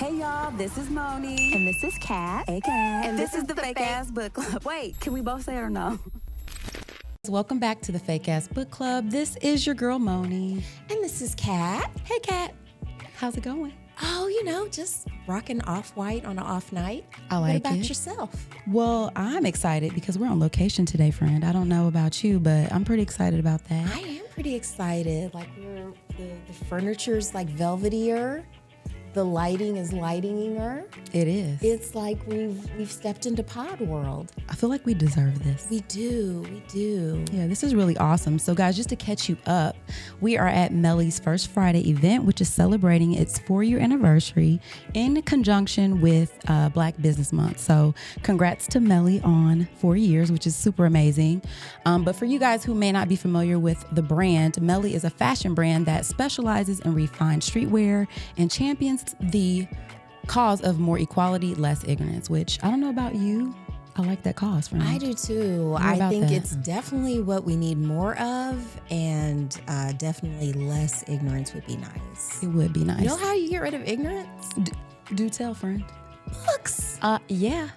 Hey y'all, this is Moni. And this is Kat. Hey Kat. And this is the Fake Ass Book Club. Wait, can we both say it or no? Welcome back to the Fake Ass Book Club. This is your girl Moni. And this is Kat. Hey Kat, how's it going? Oh, just rocking off-white on an off night. I like it. What about yourself? Well, I'm excited because we're on location today, friend. I don't know about you, but I'm pretty excited about that. I am pretty excited. Like the furniture's like velvetier. The lighting is lightinger. It is. It's like we've stepped into pod world. I feel like we deserve this. We do. Yeah, this is really awesome. So guys, just to catch you up, we are at MELI's First Friday event, which is celebrating its 4-year anniversary in conjunction with Black Business Month. So congrats to MELI on 4 years, which is super amazing. But for you guys who may not be familiar with the brand, MELI is a fashion brand that specializes in refined streetwear and champions the cause of more equality, less ignorance, which I don't know about you. I like that cause, friend. I do too. I think it's definitely what we need more of, and definitely less ignorance would be nice. It would be nice. You know how you get rid of ignorance? Do tell, friend. Books. Yeah.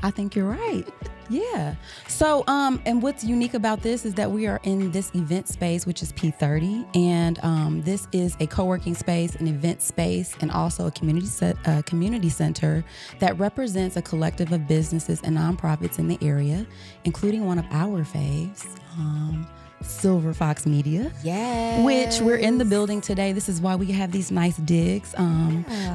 I think you're right. Yeah. So, and what's unique about this is that we are in this event space, which is P30, and this is a co-working space, an event space, and also a community center that represents a collective of businesses and nonprofits in the area, including one of our faves, Silver Foxx Media. Yes. Which we're in the building today. This is why we have these nice digs.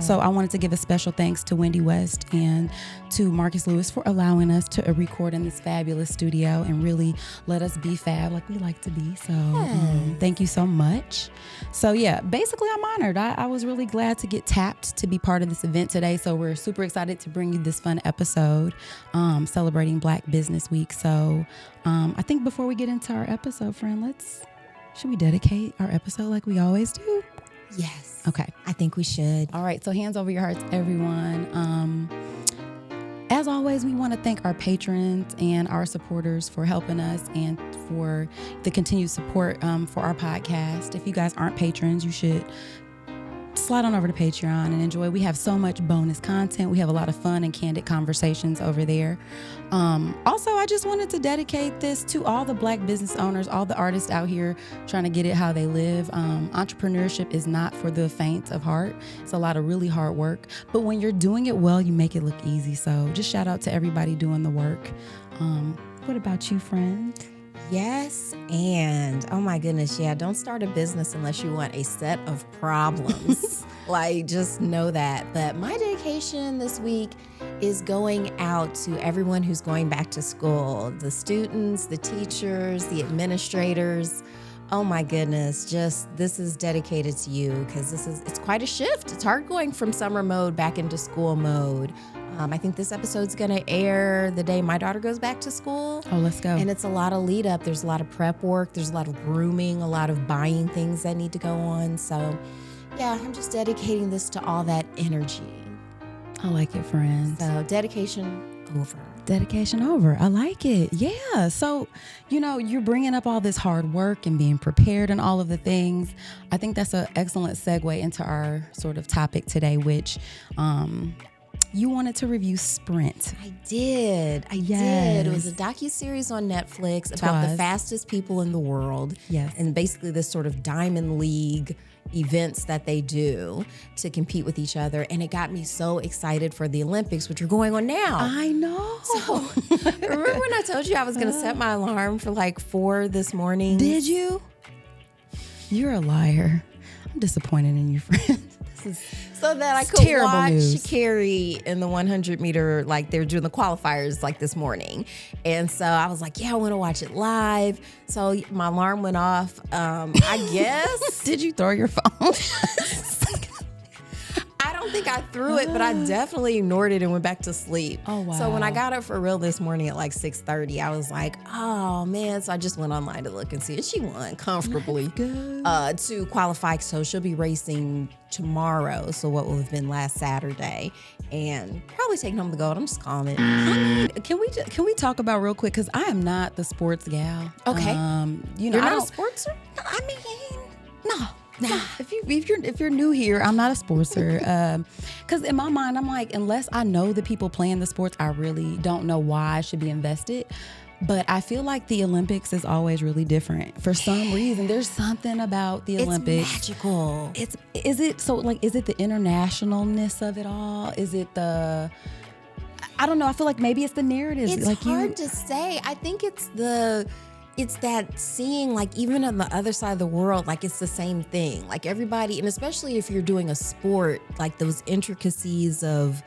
So I wanted to give a special thanks to Wendy West and to Marcus Lewis for allowing us to record in this fabulous studio and really let us be fab like we like to be. So thank you so much. So yeah, basically I'm honored. I was really glad to get tapped to be part of this event today. So we're super excited to bring you this fun episode celebrating Black Business Week. So I think before we get into our episode, friend, should we dedicate our episode like we always do? Yes. Okay. I think we should. All right. So hands over your hearts, everyone. As always, we want to thank our patrons and our supporters for helping us and for the continued support for our podcast. If you guys aren't patrons, you should slide on over to Patreon and enjoy. We have so much bonus content. We have a lot of fun and candid conversations over there. Also, I just wanted to dedicate this to all the Black business owners, all the artists out here trying to get it how they live. Entrepreneurship is not for the faint of heart. It's a lot of really hard work. But when you're doing it well, you make it look easy. So just shout out to everybody doing the work. What about you, friend? Yes, and oh my goodness, yeah, don't start a business unless you want a set of problems. Just know that. But my dedication this week is going out to everyone who's going back to school, the students, the teachers, the administrators. Oh my goodness, this is dedicated to you because it's quite a shift. It's hard going from summer mode back into school mode. I think this episode's going to air the day my daughter goes back to school. Oh, let's go. And it's a lot of lead up. There's a lot of prep work. There's a lot of grooming, a lot of buying things that need to go on. So yeah, I'm just dedicating this to all that energy. I like it, friends. So dedication over. Dedication over. I like it. Yeah. So, you're bringing up all this hard work and being prepared and all of the things. I think that's an excellent segue into our sort of topic today, which you wanted to review Sprint. I did. It was a docuseries on Netflix about the fastest people in the world. Yes. And basically this sort of Diamond League events that they do to compete with each other. And it got me so excited for the Olympics, which are going on now. I know. So remember when I told you I was going to set my alarm for 4 this morning? Did you? You're a liar. I'm disappointed in you, friend. So that I could watch news. Carrie in the 100 meter, they were doing the qualifiers this morning. And so I was like, yeah, I want to watch it live. So my alarm went off. I guess. Did you throw your phone? I don't think I threw it, but I definitely ignored it and went back to sleep. Oh, wow. So when I got up for real this morning at 6:30, I was like, oh man. So I just went online to look and see it. She won comfortably to qualify. So she'll be racing tomorrow. So what will have been last Saturday, and probably taking home the gold. I'm just calling it. I mean, can we talk about real quick? Because I am not the sports gal. Okay. You're not a sportser? I mean, no. if you're new here, I'm not a sportster. Because in my mind, I'm like, unless I know the people playing the sports, I really don't know why I should be invested. But I feel like the Olympics is always really different. For some reason, there's something about the Olympics. It's magical. Is it the internationalness of it all? Is it the, I don't know. I feel like maybe it's the narrative. It's like hard to say. I think it's that seeing, like, even on the other side of the world, like, it's the same thing. Like, everybody, and especially if you're doing a sport, like those intricacies of,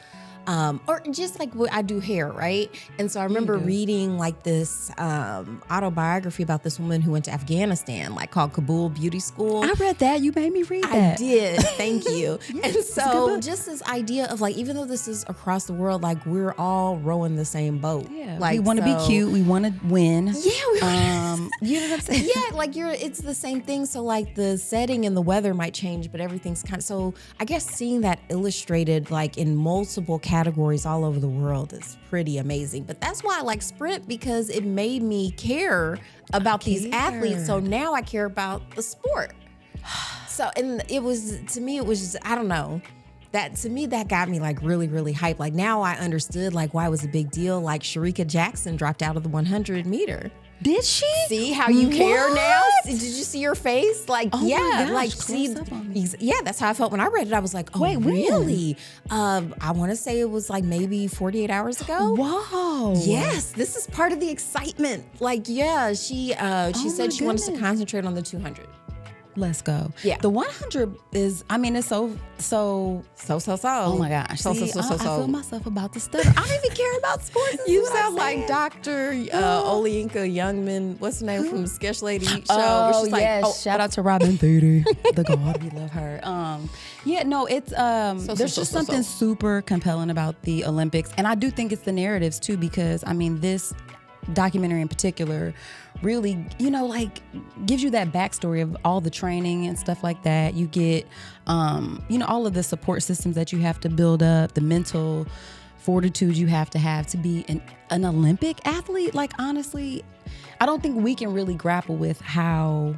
or just like I do hair, right? And so I remember reading like this autobiography about this woman who went to Afghanistan, like called Kabul Beauty School. I read that. You made me read that. I did. Thank you. Yes, and so just this idea of like, even though this is across the world, like we're all rowing the same boat. Yeah. Like, we want to be cute. We want to win. Yeah. You know what I'm saying? Yeah, like it's the same thing. So like the setting and the weather might change, but everything's kind of, so I guess seeing that illustrated like in multiple categories all over the world is pretty amazing. But that's why I like sprint, because it made me care about these athletes. So now I care about the sport. So, and it was, to me, it was just, I don't know. That, to me, that got me like really, really hyped. Like now I understood like why it was a big deal. Like Sharika Jackson dropped out of the 100 meter. Did she? See how you care now? Did you see your face? Like, oh yeah, my gosh, like see, yeah, that's how I felt when I read it. I was like, oh, wait, really? I want to say it was like maybe 48 hours ago. Wow. Yes, this is part of the excitement. Like, yeah, she said she wanted to concentrate on the 200. Let's go. Yeah. The 100 is, I mean, it's so. Oh my gosh. So. I feel myself about to stutter. I don't even care about sports. You sound like Dr. Olayinka Youngman. What's her name from Sketch Lady show? Oh, she's yes. like, Shout out to Robin Thede, the God, we love her. Yeah, no, it's there's just something super compelling about the Olympics, and I do think it's the narratives too, because I mean this documentary in particular really, like gives you that backstory of all the training and stuff like that. You get, all of the support systems that you have to build up, the mental fortitude you have to be an Olympic athlete. Like, honestly, I don't think we can really grapple with how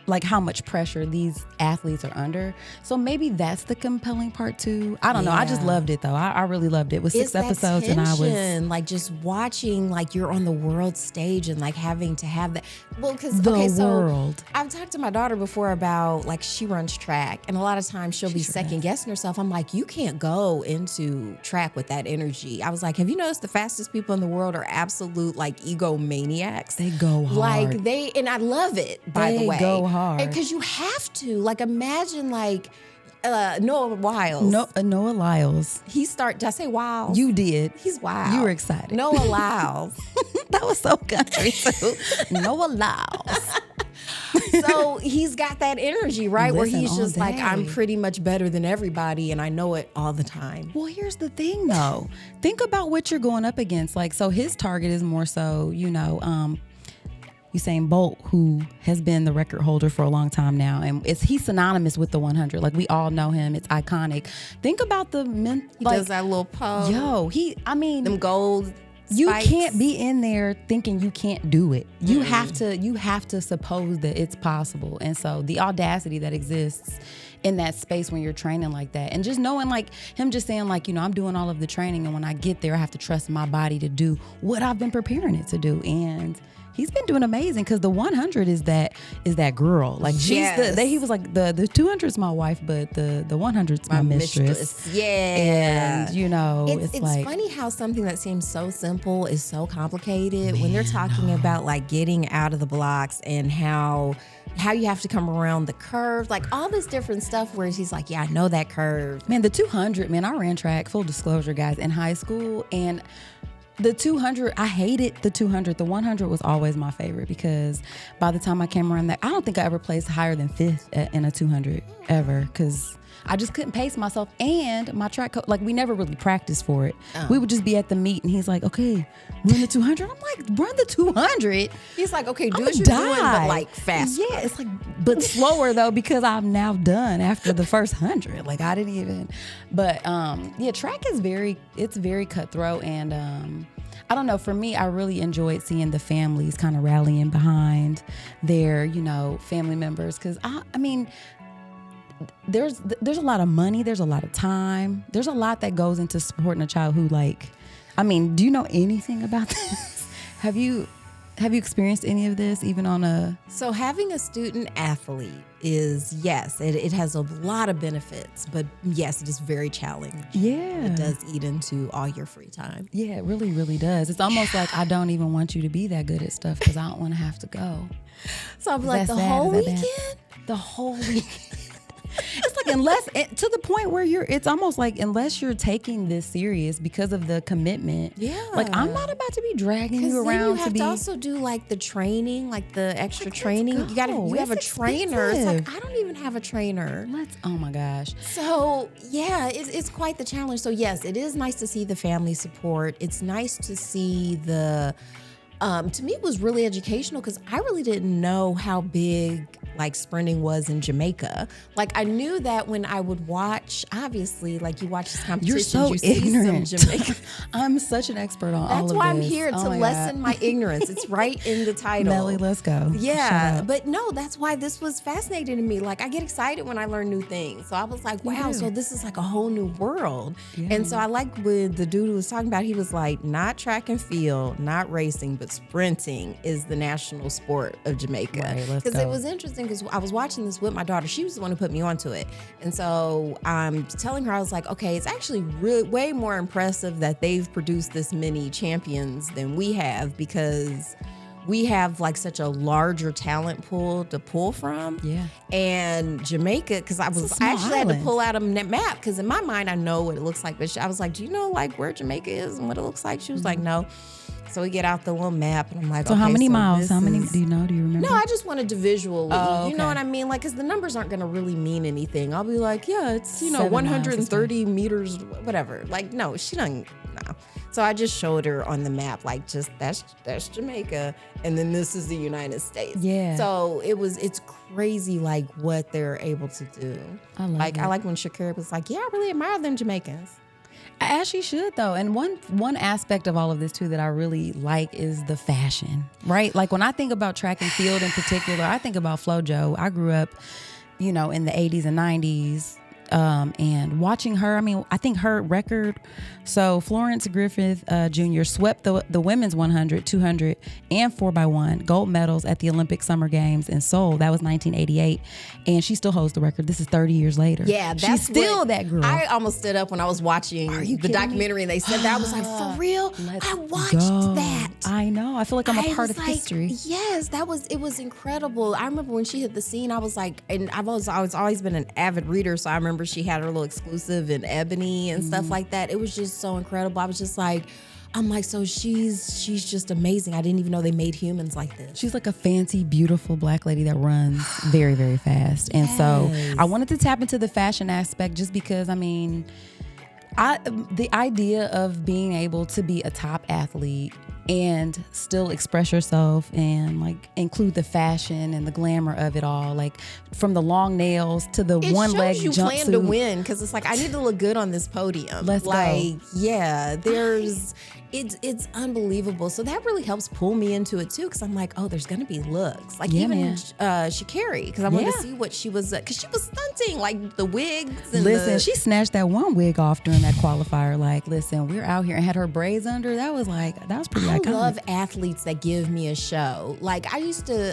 much pressure these athletes are under. So maybe that's the compelling part too. I don't know. I just loved it though. I really loved it. It was 6 episodes and I was like just watching, like you're on the world stage and like having to have that. Well, because world. I've talked to my daughter before about like she runs track, and a lot of times she'll be second guessing herself. I'm like, you can't go into track with that energy. I was like, have you noticed the fastest people in the world are absolute like egomaniacs? They go hard. And I love it, by the way. They go hard. Because you have to. Like, imagine like Noah Lyles. Noah Lyles. Did I say Wiles? You did. He's wild. You were excited. Noah Lyles. That was so country too. Noah Lyles. So he's got that energy, right? Where he's just like, day. I'm pretty much better than everybody and I know it all the time. Well, here's the thing though. Think about what you're going up against. Like, so his target is more so, Usain Bolt, who has been the record holder for a long time now, and he's synonymous with the 100. Like, we all know him; it's iconic. Think about the men. He does that little pose. Them gold. You spikes. can't be in there thinking you can't do it. You have to suppose that it's possible, and so the audacity that exists in that space when you're training like that, and just knowing, like him just saying, like, I'm doing all of the training, and when I get there, I have to trust my body to do what I've been preparing it to do, and he's been doing amazing, because the 100 is that girl. Like, yes. he was like, the 200 is my wife, but the 100's my mistress. Yeah. And it's like, funny how something that seems so simple is so complicated when they're talking about like getting out of the blocks and how you have to come around the curve, like all this different stuff where he's like, yeah, I know that curve. Man, the 200, man, I ran track, full disclosure, guys, in high school, and the 200, I hated the 200. The 100 was always my favorite, because by the time I came around that, I don't think I ever placed higher than 5th in a 200 ever, because I just couldn't pace myself. And my track coach, like, we never really practiced for it. We would just be at the meet and he's like, okay, run the 200. I'm like, run the 200? He's like, okay, do what you're doing, but like fast. Yeah, it's like, but slower though, because I'm now done after the first 100. Like, I didn't even, but yeah, track is very cutthroat. And I don't know, for me, I really enjoyed seeing the families kind of rallying behind their, family members. Because, I mean, there's a lot of money, there's a lot of time, there's a lot that goes into supporting a child who do you know anything about this? Have you experienced any of this, even on a... So having a student athlete is, yes, it has a lot of benefits, but yes, it is very challenging. Yeah. It does eat into all your free time. Yeah, it really, really does. It's almost like I don't even want you to be that good at stuff because I don't want to have to go. So I'm like, the whole weekend? The whole weekend. It's like to the point where it's almost like unless you're taking this serious because of the commitment. Yeah. Like I'm not about to be dragging you around you have to also do like the training, like the extra training. You have a trainer. It's like, I don't even have a trainer. Oh my gosh. So yeah, it's quite the challenge. So yes, it is nice to see the family support. It's nice to see to me, it was really educational because I really didn't know how big like sprinting was in Jamaica. Like I knew that when I would watch, obviously, like you watch this competition, you're so ignorant. See some Jamaica. I'm such an expert on all of this. That's why I'm here to lessen my ignorance. It's right in the title. MELI, let's go. Yeah, but no, that's why this was fascinating to me. Like I get excited when I learn new things. So I was like, wow, so this is like a whole new world. Yeah. And so I like when the dude who was talking about, he was like, not track and field, not racing, but sprinting is the national sport of Jamaica. Right, because it was interesting because I was watching this with my daughter. She was the one who put me onto it. And so I'm telling her, I was like, okay, it's actually really way more impressive that they've produced this many champions than we have because we have like such a larger talent pool to pull from. Yeah. And Jamaica, because I actually had to pull out a map because in my mind, I know what it looks like. But I was like, do you know like where Jamaica is and what it looks like? She was like, no. So we get out the little map and I'm like, so okay, how many so miles? How many do you know? Do you remember? No, I just wanted to visually. Oh, you know what I mean? Like, because the numbers aren't going to really mean anything. I'll be like, yeah, it's, 130 meters, whatever. Like, no, she doesn't, no. So I just showed her on the map, like, just that's Jamaica. And then this is the United States. Yeah. So it's crazy, like, what they're able to do. I like when Shakira was like, yeah, I really admire them Jamaicans. As she should, though. And one aspect of all of this, too, that I really like is the fashion, right? Like, when I think about track and field in particular, I think about FloJo. I grew up, in the 80s and 90s. And watching her, I think her record, so Florence Griffith Jr. swept the women's 100, 200, and 4x1 gold medals at the Olympic Summer Games in Seoul. That was 1988. And she still holds the record. This is 30 years later. Yeah, she's still that girl. I almost stood up when I was watching the documentary and they said that. I was like, for real? I watched that. I know. I feel like I'm a part of history. Yes, it was incredible. I remember when she hit the scene, I was like, and I was always been an avid reader, so I remember she had her little exclusive in Ebony and stuff like that. It was just so incredible. I was just like, I'm like, so she's just amazing. I didn't even know they made humans like this. She's like a fancy, beautiful black lady that runs very, very fast. And so I wanted to tap into the fashion aspect just because, the idea of being able to be a top athlete and still express yourself and like include the fashion and the glamour of it all, like from the long nails to the one leg jumpsuit. You plan to win because it's like I need to look good on this podium. Let's go. Yeah, it's unbelievable. So that really helps pull me into it too because I'm like, oh, there's gonna be looks like Sha'Carri because I wanted to see what she was because she was stunting like the wigs. And she snatched that one wig off during that qualifier. Like, listen, we're out here and had her braids under. That was pretty iconic. I love athletes that give me a show. Like I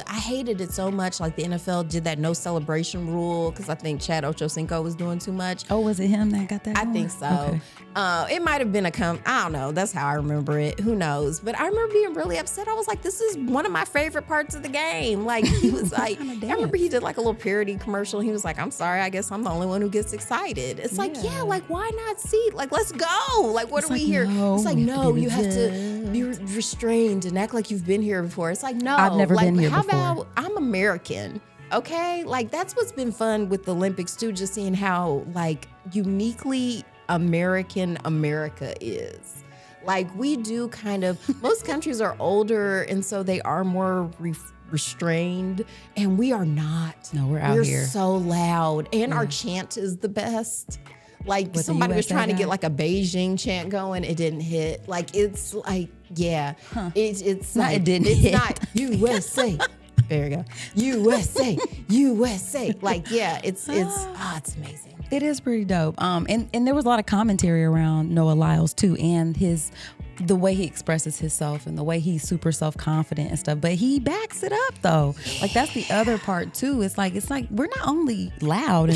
hated it so much. Like the NFL did that no celebration rule because I think Chad Ochocinco was doing too much. Oh, was it him that got that? I think so. Okay. It might have been I don't know. That's how I remember it. Who knows? But I remember being really upset. I was like, this is one of my favorite parts of the game. Like he was like, I remember he did like a little parody commercial. He was like, I'm sorry, I guess I'm the only one who gets excited. It's like, like why not see? Like let's go. Like what are we here? It's like no, you have to be restrained and act like you've been here before. It's like no, I've never been here before. How about I'm American? Okay, like that's what's been fun with the Olympics too, just seeing how like uniquely American America is. Like we do kind of, most countries are older and so they are more restrained and we are not. No, we're out here. We're so loud and our chant is the best. Like somebody was trying to get like a Beijing chant going. It didn't hit. Like it's like, it's not, like, it didn't it's hit. not USA. There you go. USA, USA. Like, yeah, it's amazing. It is pretty dope. And there was a lot of commentary around Noah Lyles too, and the way he expresses himself and the way he's super self-confident and stuff. But he backs it up though. Like that's the other part too. It's like we're not only loud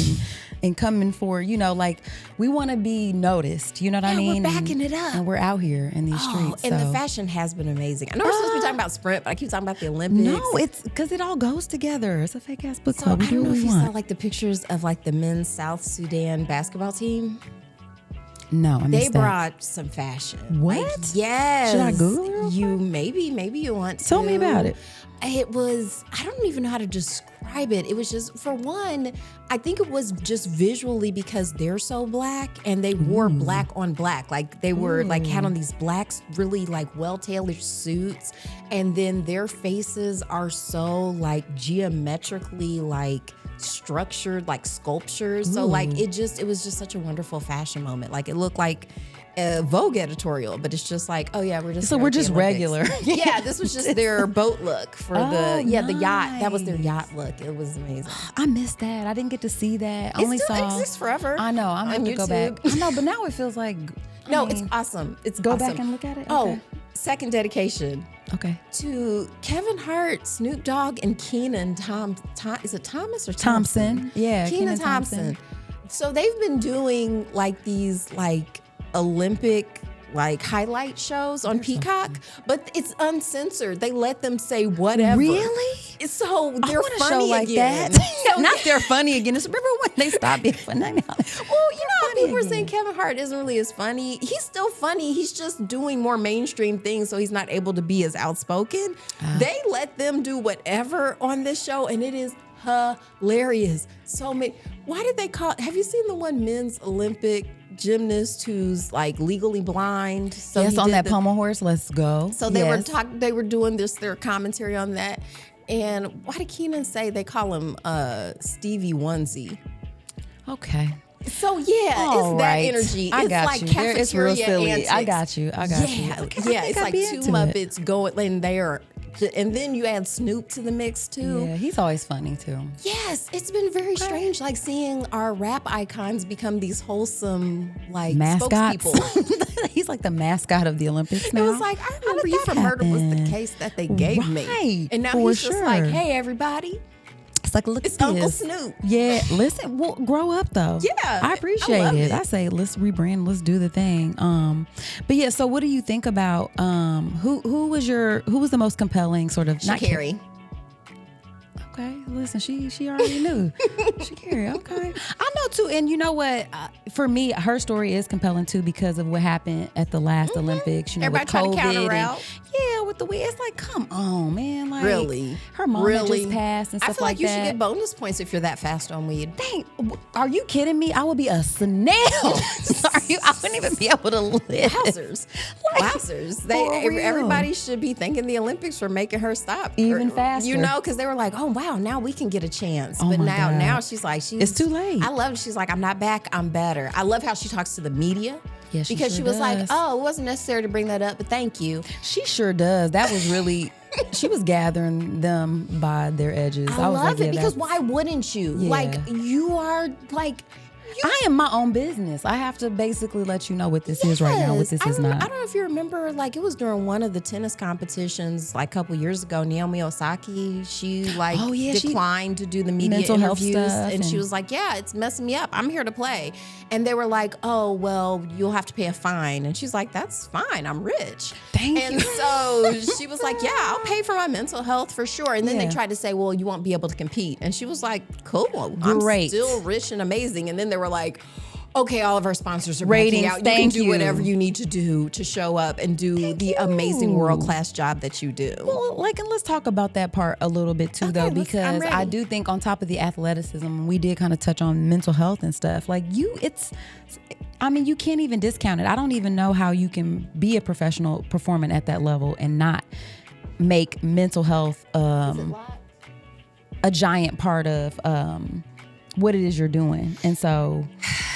and coming for, like we want to be noticed. You know what I mean? We're backing it up. And we're out here in these streets. And the fashion has been amazing. I know we're supposed to be talking about sprint, but I keep talking about the Olympics. No, it's because it all goes together. It's a fake ass book So club. I don't know if you saw like the pictures of like the men's South Sudan basketball team. No, I missed They that. brought some fashion. What? Like, yes. Should I Google it? You maybe you want to. Tell me about it. It was, I don't even know how to describe it. It was just, for one, I think it was just visually because they're so black and they wore black on black. Like they were like had on these blacks, really like well-tailored suits. And then their faces are so like geometrically like structured, like sculptures. So like it was just such a wonderful fashion moment. Like it looked like a Vogue editorial, but it's just like, oh yeah, we're just regular. Yeah, this was just their boat look for the yacht. That was their nice. yacht look. It was amazing. I missed that. I didn't get to see that. It still exists forever. I know. I'm on gonna go back. YouTube. I know, but now it feels like It's awesome. It's go awesome. back and look at it. Oh, Okay. second dedication Okay. to Kevin Hart, Snoop Dogg, and Kenan is it Thomas or Thompson. Yeah, Kenan Kenan Thompson. So they've been doing like these like Olympic like highlight shows on Peacock, but it's uncensored. They let them say whatever. Really? So they're I want a funny show like again. that. Not they're funny again. It's remember when they stopped being funny? Well, you know how people are again. saying Kevin Hart isn't really as funny. He's still funny. He's just doing more mainstream things, so he's not able to be as outspoken. They let them do whatever on this show, and it is hilarious. So many. Why did they call? Have you seen the one men's Olympic gymnast who's like legally blind? So Yes, he on did that pommel horse. Let's go. So they they were doing their commentary on that. And why did Kenan say they call him Stevie Onesie? Okay. So it's that energy. I It's got like you. cafeteria It's real silly. antics. I got you. Yeah, Okay, yeah. It's I'd like be two into it. Muppets going in there. And then you add Snoop to the mix too. Yeah, he's always funny too. Yes, it's been very strange, like seeing our rap icons become these wholesome, like Mascots. spokespeople. He's like the mascot of the Olympics It now. was like, I How remember did You that from Murder was the happen? case that they gave me. Right, And now for he's just like, sure. hey, everybody. It's like, look It's at Uncle this. Snoop. Yeah, listen, well, grow up though. Yeah, I appreciate I love it. it. I say let's rebrand, let's do the thing. But yeah, so what do you think about who was the most compelling sort of Sha'Carri. Okay, listen, she already knew. Sha'Carri, okay. I know too, and you know what? For me, her story is compelling too because of what happened at the last Olympics. You know, Everybody with tried to COVID counter and- out. Yeah, with the way it's like, come on, man. Like, Really? her mom had just passed and I stuff feel like you that. should get bonus points if you're that fast on weed. Dang, are you kidding me? I would be a snail. I wouldn't even be able to live. Wowzers. Wowzers. for real. Everybody should be thanking the Olympics for making her stop. Even faster. You know, because they were like, oh, wow, now we can get a chance. Oh But my God. now she's like, It's too late. I love it. She's like, I'm not back. I'm better. I love how she talks to the media. Yeah, she because sure she was like, does. oh, it wasn't necessary to bring that up, but thank you. She sure does. That was really, she was gathering them by their edges. I was love like, it yeah, because that's- why wouldn't you? Yeah. Like, you are like, I am my own business. I have to basically let you know what this is right now, what this is not. I don't know if you remember, like it was during one of the tennis competitions, like a couple years ago. Naomi Osaka, she like Oh, yeah, she- declined to do the media mental health interviews, stuff and she and- was like, "Yeah, it's messing me up. I'm here to play." And they were like, "Oh, well, you'll have to pay a fine." And she's like, "That's fine. I'm rich." Thank and you. so she was like, "Yeah, I'll pay for my mental health for sure." And then they Yeah. tried to say, "Well, you won't be able to compete." And she was like, "Cool, Great. I'm still rich and amazing." And then they were like, okay, all of our sponsors are Ratings, backing out. You thank can do you. whatever you need to do to show up and do the amazing world-class job that you do. Well, like, and let's talk about that part a little bit too, though, I'm because ready. I do think on top of the athleticism, we did kind of touch on mental health and stuff. Like you can't even discount it. I don't even know how you can be a professional performing at that level and not make mental health a giant part of what it is you're doing. And so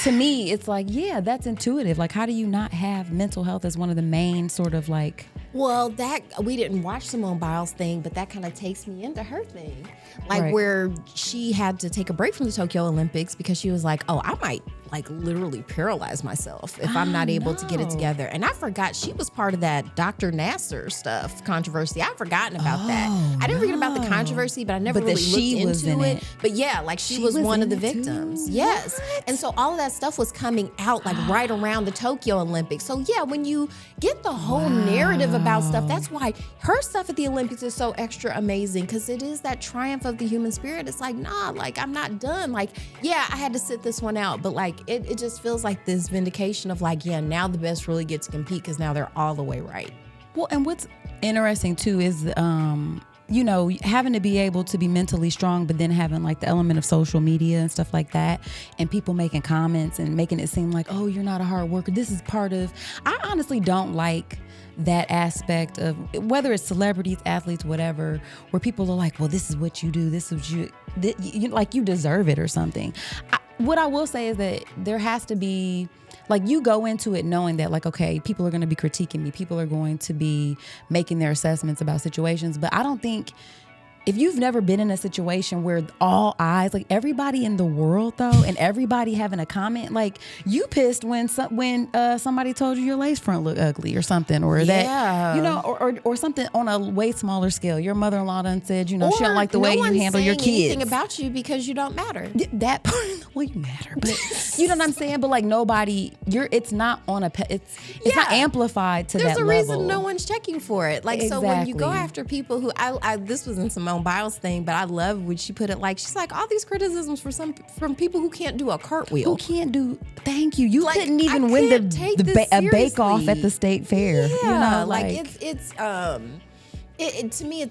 to me, it's like, yeah, that's intuitive. Like, how do you not have mental health as one of the main sort of like Well, that we didn't watch Simone Biles thing, but that kind of takes me into her thing. Like Right. where she had to take a break from the Tokyo Olympics because she was like, oh, I might like literally paralyze myself if I'm not able to get it together. And I forgot she was part of that Dr. Nasser stuff controversy. I'd forgotten about that. I didn't forget about the controversy, but I never But that really she looked was into in it. it. But yeah, like she was was one of in the it too? victims. Yes. And so all of that stuff was coming out like right around the Tokyo Olympics. So yeah, when you get the whole narrative about stuff, that's why her stuff at the Olympics is so extra amazing, because it is that triumph of the human spirit. It's like, nah, like I'm not done. Like, yeah, I had to sit this one out, but like it just feels like this vindication of like, yeah, now the best really get to compete because now they're all the way right. Well, and what's interesting too is, you know, having to be able to be mentally strong, but then having like the element of social media and stuff like that, and people making comments and making it seem like, oh, you're not a hard worker. This is part of, I honestly don't like that aspect of whether it's celebrities, athletes, whatever, where people are like, well, this is what you do. This is you like you deserve it or something. What I will say is that there has to be, like, you go into it knowing that, like, okay, people are going to be critiquing me. People are going to be making their assessments about situations. But I don't think, if you've never been in a situation where all eyes, like everybody in the world though, and everybody having a comment, like you pissed when somebody told you your lace front looked ugly or something, or that, you know, or something on a way smaller scale. Your mother-in-law done said, you know, she don't like the way you handle your kids. Anything about you because you don't matter. That part, well, you matter, but you know what I'm saying. But like nobody, it's not on a, it's not amplified to that level. There's a reason no one's checking for it. Like, so when you go Exactly. after people who, this was in Simone Biles thing, but I love when she put it like, she's like, all these criticisms from people who can't do a cartwheel. Who can't do? Thank you. You Like, couldn't I even win can't take this a bake off seriously. at the state fair. Yeah, You know, like to me,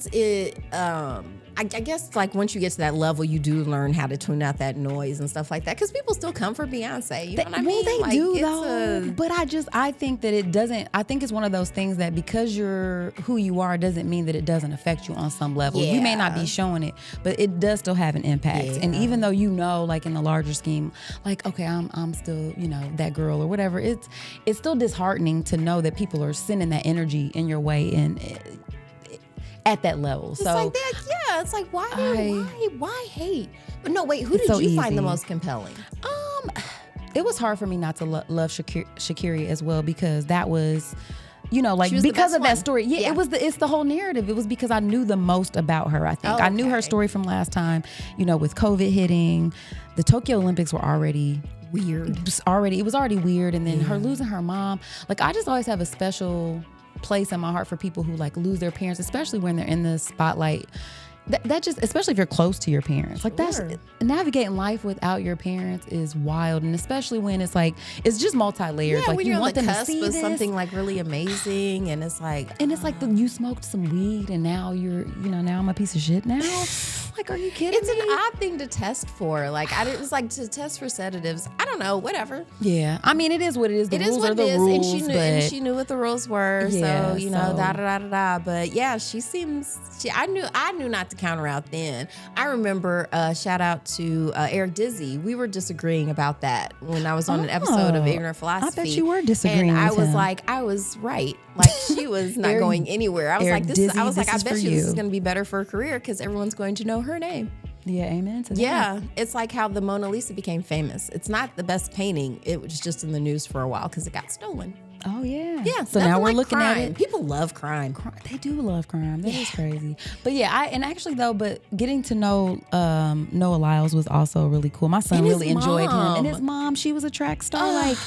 I guess like once you get to that level, you do learn how to tune out that noise and stuff like that, because people still come for Beyonce. You know what I mean? Well, they Like, do it's though. But I think that it doesn't. I think it's one of those things that because you're who you are doesn't mean that it doesn't affect you on some level. You may not be showing it, but it does still have an impact. Yeah. And even though you know, like in the larger scheme, like okay, I'm still, you know, that girl or whatever. It's still disheartening to know that people are sending that energy in your way and at that level. It's So like that, yeah. It's like why hate? But no, wait. Who It's did so you find the easy. most compelling? it was hard for me not to love Shakira as well, because that was, you know, like She was the because best of that one. story. Yeah, Yeah. it's the whole narrative. It was because I knew the most about her. I think Oh, I knew her okay. story from last time. You know, with COVID hitting, the Tokyo Olympics were already Weird. it was already weird, and then her losing her mom. Like, I just always have a special place in my heart for people who like lose their parents, especially when they're in the spotlight. That just, especially if you're close to your parents, like that's Sure. navigating life without your parents is wild, and especially when it's like it's just multi-layered. Yeah, like when you you're on want the them to cusp see of this, something like really amazing, and it's like, and it's like you smoked some weed, and now you're, you know, now I'm a piece of shit now. Like, are you kidding it's me? an odd thing to test for. Like, it was like to test for sedatives. I don't know, whatever. Yeah, I mean, it is what it is. The It is rules what are it the is, rules, and but she knew what the rules were. Yeah, so you know, so- da da da da da. But yeah, she seems. I knew not to count her out then. I remember. Shout out to Eric Dizzy. We were disagreeing about that when I was on an episode of Oh, Ignorant Philosophy. I bet you were disagreeing And I with was him. like, I was right. Like, she was not Eric- going anywhere. I was Eric like, Dizzy, I was like, this I is bet for you this is you. going to be better for her career because everyone's going to know her name. yeah, amen to that. Yeah, it's like how the Mona Lisa became famous. It's not the best painting. It was just in the news for a while because it got stolen. Oh yeah. Yeah, So now nothing we're like looking crime. at it. People love crime. They do love crime. That is crazy. But yeah, but getting to know Noah Lyles was also really cool. My son And his really enjoyed him. mom. And his mom, she was a track star. Like,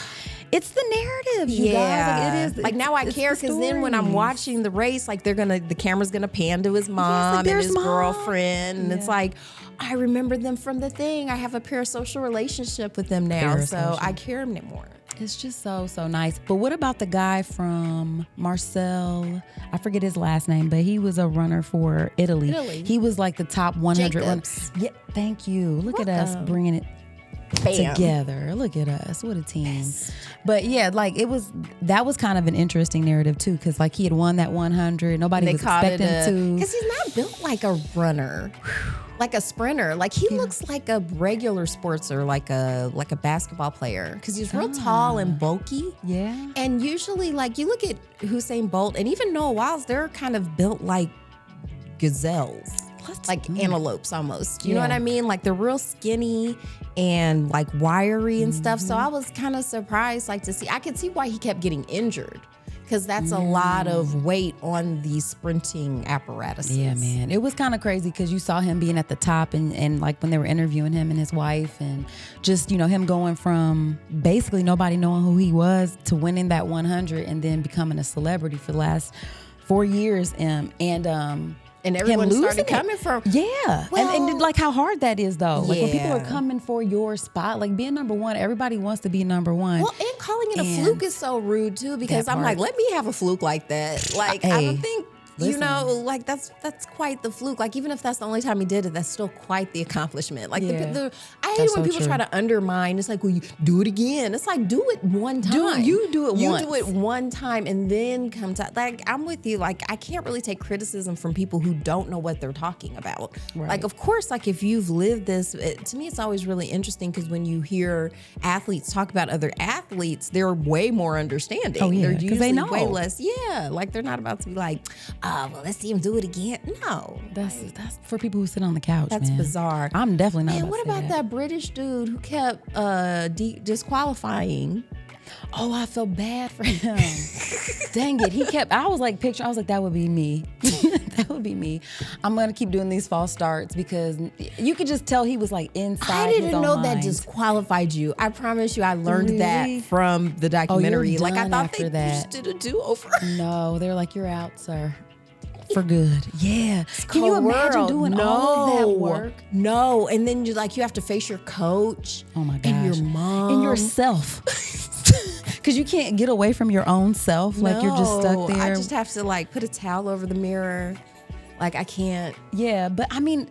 it's the narrative, you guys. Like, it is. Like, now I it's care the because then when I'm stories. watching the race, like the camera's gonna pan to his mom and there's his mom. girlfriend, and it's Yeah. like, I remember them from the thing. I have a parasocial relationship with them now, so Parasocial. I care more. It's just so nice. But what about the guy from Marcel? I forget his last name, but he was a runner for Italy. Italy. He was like the top 100 runner. Jacobs. Yeah, thank you. Look at us Welcome. bringing it Bam. together. Look at us. What a team. But yeah, like that was kind of an interesting narrative too, because like he had won that 100. Nobody They was called it expecting to. because he's not built like a runner. like a sprinter. Like he looks like a regular sportster, like a basketball player, because he's real tall and bulky. Yeah. And usually, like, you look at Usain Bolt and even Noah Wiles, they're kind of built like gazelles. Like antelopes almost. You know what I mean? Like they're real skinny and like wiry and stuff. So I was kind of surprised, like, to see. I could see why he kept getting injured, because that's a lot of weight on these sprinting apparatuses. Yeah, man. It was kind of crazy because you saw him being at the top and like when they were interviewing him and his wife, and just, you know, him going from basically nobody knowing who he was to winning that 100 and then becoming a celebrity for the last 4 years. And everyone started coming from. Yeah. Well, and like how hard that is, though. Like when people are coming for your spot, like being number one, everybody wants to be number one. Well, and calling it a fluke is so rude too, because I'm like, let me have a fluke like that. Like, I don't think, you know, like that's quite the fluke. Like, even if that's the only time he did it, that's still quite the accomplishment. Like, I hate when people try to undermine. It's like, well, you do it again. It's like, do it one time. You do it once. You do it one time and then come to, like, I'm with you. Like, I can't really take criticism from people who don't know what they're talking about. Right. Like, of course, like, if you've lived this, to me, it's always really interesting, because when you hear athletes talk about other athletes, they're way more understanding. Oh, yeah, they're 'cause usually they know. way less. Yeah, like, they're not about to be like, well, let's see him do it again. No. That's for people who sit on the couch. That's man. bizarre. I'm definitely not. Man, what about that British dude who kept disqualifying? Oh, I feel bad for him. Dang it. I was like, that would be me. That would be me. I'm going to keep doing these false starts, because you could just tell he was like inside. I didn't know that mind. disqualified you. I promise you, I learned Really? that from the documentary. You're Like, I done thought after they that. just did a do-over. No, they're like, you're out, sir. For good. Yeah. Can you imagine doing all of that work? No. And then you have to face your coach. Oh my gosh. And your mom. And yourself. Because you can't get away from your own self. Like, you're just stuck there. I just have to, like, put a towel over the mirror. Like, I can't. Yeah, but I mean,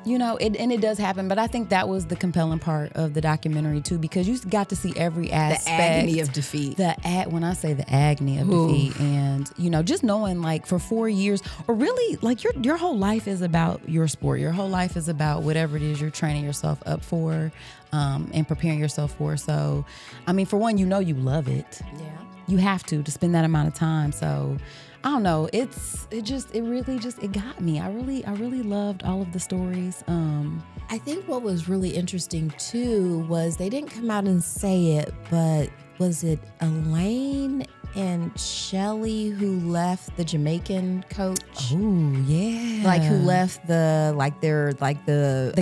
you know, it does happen. But I think that was the compelling part of the documentary too, because you got to see every aspect. The agony of defeat. When I say the agony of defeat, and you know, just knowing, like, for 4 years, or really, like, your whole life is about your sport. Your whole life is about whatever it is you're training yourself up for, and preparing yourself for. So, I mean, for one, you know, you love it. Yeah. You have to spend that amount of time. So, I don't know. It really got me. I really loved all of the stories. I think what was really interesting too was they didn't come out and say it, but was it Elaine and Shelly who left the Jamaican coach? Oh yeah, like who left the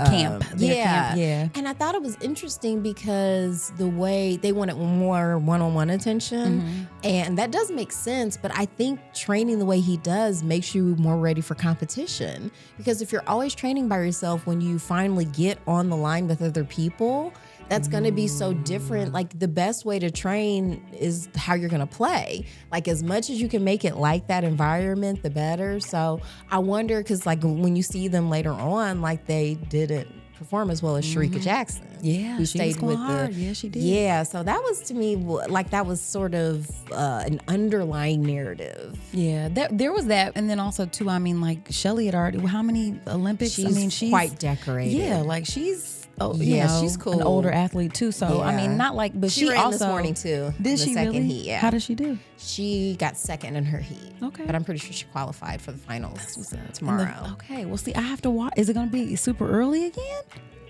camp? Yeah. And I thought it was interesting because the way they wanted more one-on-one attention, and that does make sense. But I think training the way he does makes you more ready for competition, because if you're always training by yourself, when you finally get on the line with other people, that's going to be so different. Like, the best way to train is how you're going to play. Like, as much as you can make it like that environment, the better. So I wonder, because, like, when you see them later on, like, they didn't perform as well as Sharika Jackson. Yeah, who she stayed was going with hard. Yeah, she did. Yeah, so that was, to me, like, that was sort of an underlying narrative. Yeah, there was that. And then also, too, I mean, like, Shelly had already, how many Olympics? She's quite decorated. Yeah, like, she's... Oh, yeah, you know, she's cool. An older athlete too. So I mean, not like, but she ran also this morning too. Did she second really? heat? Yeah. How did she do? She got second in her heat. Okay, but I'm pretty sure she qualified for the finals tomorrow. Okay, well, see, I have to watch. Is it going to be super early again?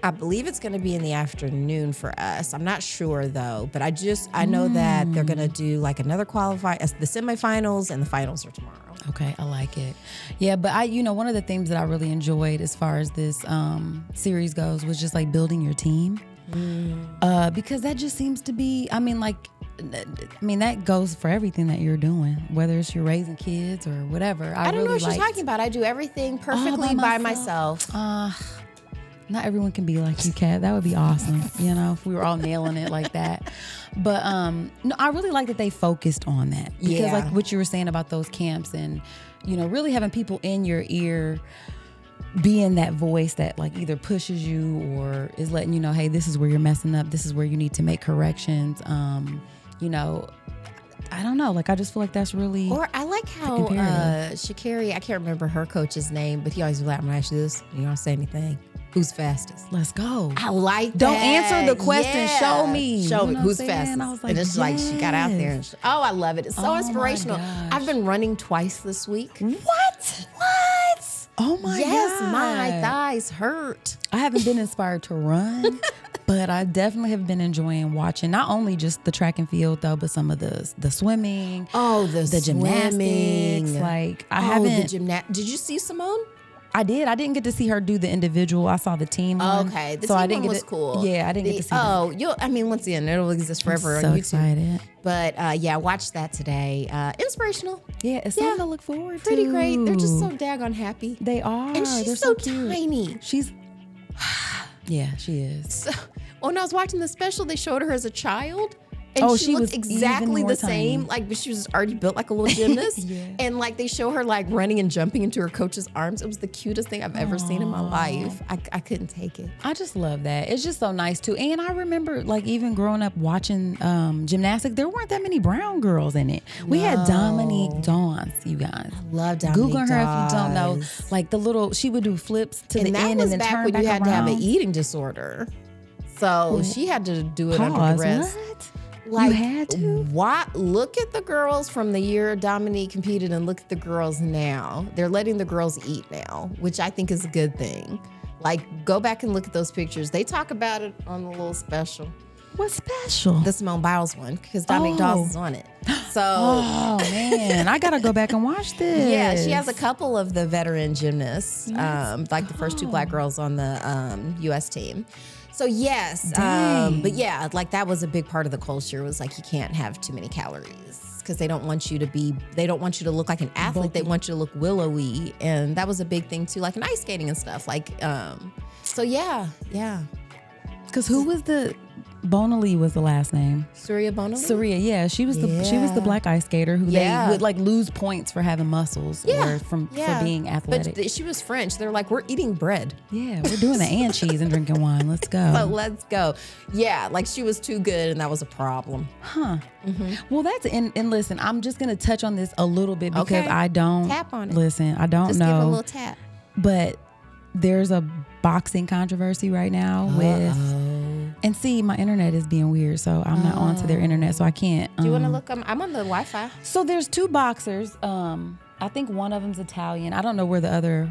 I believe it's going to be in the afternoon for us. I'm not sure though, but I know that they're going to do like another the semifinals, and the finals are tomorrow. Okay, I like it. Yeah, but one of the things that I really enjoyed as far as this series goes was just like building your team. Because that just seems to be, that goes for everything that you're doing, whether it's you're raising kids or whatever. I don't know what you're talking about. I do everything perfectly by myself. Not everyone can be like you, Kat. That would be awesome, if we were all nailing it like that. But no, I really like that they focused on that. Because like what you were saying about those camps and, really having people in your ear being that voice that like either pushes you or is letting you know, hey, this is where you're messing up. This is where you need to make corrections. I don't know. Like, I just feel like that's really. Or I like how Sha'Carri, I can't remember her coach's name, but he always be like, I'm going to ask you this. You don't say anything. Who's fastest? Let's go. I like that. Don't answer the question. Yeah. Show me. Show me You know who's what I'm saying? fastest. I was like, and it's like she got out there. And I love it. It's so Oh, inspirational. my gosh. I've been running twice this week. What? Oh my Yes, God. my thighs hurt. I haven't been inspired to run, but I definitely have been enjoying watching not only just the track and field though, but some of the swimming. Oh, the gymnastics. Like I haven't. Did you see Simone? I did. I didn't get to see her do the individual. I saw the team one. Okay, the so team I didn't one get was to, cool. Yeah, I didn't get to see that. Once again, it'll exist forever I'm so on YouTube. excited. But yeah, watch that today. Inspirational. Yeah, it's something to look forward to. Pretty great. They're just so daggone happy. They are. And They're she's so cute. tiny. She's. Yeah, she is. So, when I was watching the special, they showed her as a child. And she looked was exactly even more the same. tiny. Like, but she was already built like a little gymnast. Yeah. And like they show her like running and jumping into her coach's arms. It was the cutest thing I've ever seen in my life. I couldn't take it. I just love that. It's just so nice too. And I remember like even growing up watching gymnastics, there weren't that many brown girls in it. We had Dominique Dawes, you guys. Love Dominique Google her if you don't know. Dawes. Like the little, she would do flips to And the that end was and then back turn when back you had to have around. an eating disorder. So she had to do it under Pause. duress. What? Like, You had to? What? Look at the girls from the year Dominique competed and look at the girls now. They're letting the girls eat now, which I think is a good thing. Like, go back and look at those pictures. They talk about it on the little special. What's special? The Simone Biles one, because Dominique Dawes is on it. So, Oh man, I gotta go back and watch this. yeah, she has a couple of the veteran gymnasts, like the first two black girls on the U.S. team. So yes, but yeah, like that was a big part of the culture. Was like you can't have too many calories because they don't want you to look like an athlete. They want you to look willowy, and that was a big thing too, like in ice skating and stuff. Like, so yeah. Because who was the Bonali was the last name. Surya Bonali? Surya, yeah, she was the black ice skater who they would like lose points for having muscles or for being athletic. But she was French. They're like, we're eating bread. Yeah, we're doing the and cheese and drinking wine. Let's go. So let's go. Yeah, like she was too good and that was a problem. Huh. Well, that's and listen, I'm just gonna touch on this a little bit because Okay. I don't Tap on it. Listen, I don't Just know. give it a little tap. But there's a boxing controversy right now with. And see, my internet is being weird, so I'm not onto their internet, so I can't. Do you want to look? I'm on the Wi-Fi. So there's two boxers. I think one of them's Italian. I don't know where the other